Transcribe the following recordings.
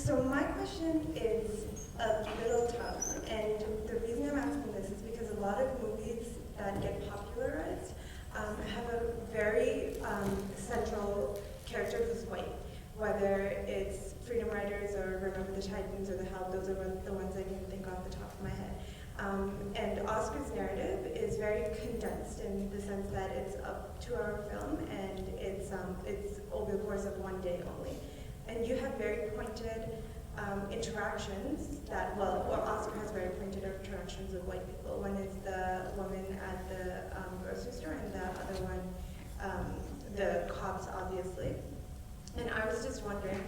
So my question is a little tough, and the reason I'm asking this is because a lot of movies that get popularized have a very central character who's white, whether it's Freedom Riders or Remember the Titans or The Help. Those are the ones I can think off the top of my head. And Oscar's narrative is very condensed in the sense that it's a 2-hour film and it's over the course of one day only. And you have very pointed interactions that, well, Oscar has very pointed interactions with white people. One is the woman at the grocery store, and the other one, the cops, obviously. And I was just wondering,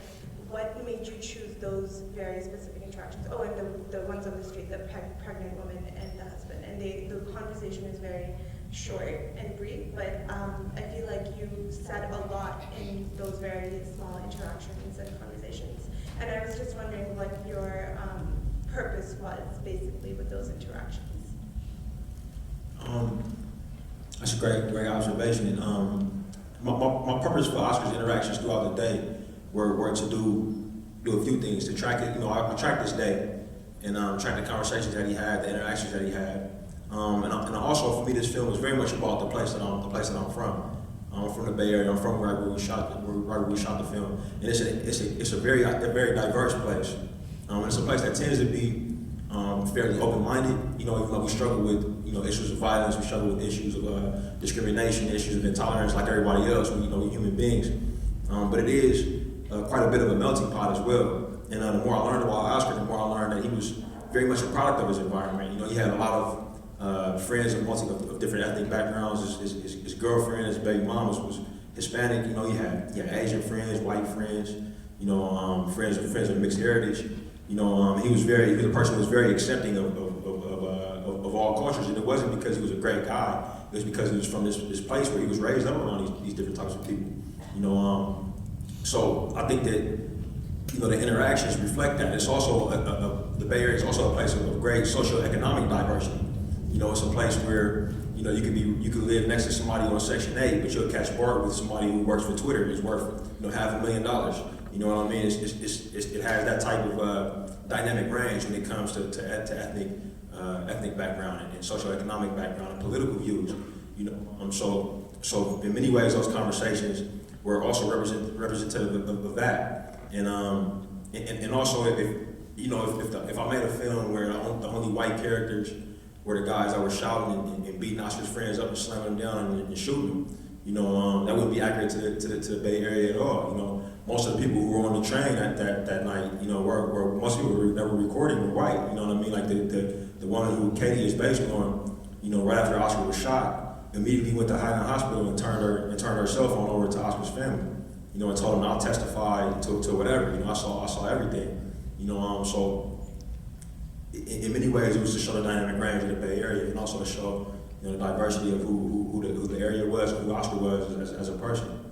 what made you choose those very specific interactions? Oh, and the ones on the street, the pregnant woman and the husband. And the conversation is very short and brief, but I feel like you said a lot in those very small interactions and conversations. And I was just wondering what your purpose was, basically, with those interactions. That's a great observation. My purpose for Oscar's interactions throughout the day were to do a few things, to track it. I tracked this day and track the conversations that he had, the interactions that he had. And also, for me, this film is very much about the place that I'm from. I'm from the Bay Area. I'm from right where we shot the film, and it's a very diverse place. It's a place that tends to be fairly open-minded. Even though we struggle with issues of violence, we struggle with issues of discrimination, issues of intolerance, like everybody else. We're human beings, but it is quite a bit of a melting pot as well. And the more I learned about Oscar, the more I learned that he was very much a product of his environment. He had a lot of friends of different ethnic backgrounds. His girlfriend, his baby mom was Hispanic. He had Asian friends, white friends. Friends of mixed heritage. He was a person who was very accepting of all cultures, and it wasn't because he was a great guy. It was because he was from this place where he was raised up around these different types of people. So I think that the interactions reflect that. It's also the Bay Area is also a place of great socioeconomic diversity. It's a place where you could live next to somebody on Section 8, but you'll catch board with somebody who works for Twitter who's worth $500,000. You know what I mean? It has that type of dynamic range when it comes to ethnic background and socioeconomic background and political views. So in many ways, those conversations were also representative of that. And also if I made a film where the only white characters were the guys that were shouting and beating Oscar's friends up and slamming them down and shooting them, that wouldn't be accurate to the Bay Area at all. Most of the people who were on the train that night, were most people that were recording were white. You know what I mean? Like the woman who Katie is based on, right after Oscar was shot, immediately went to Highland Hospital and turned her cell phone over to Oscar's family. And told them I'll testify to whatever. I saw everything. So in many ways, it was to show the dynamic range of the Bay Area, and also to show the diversity of who the area was, and who Oscar was as a person.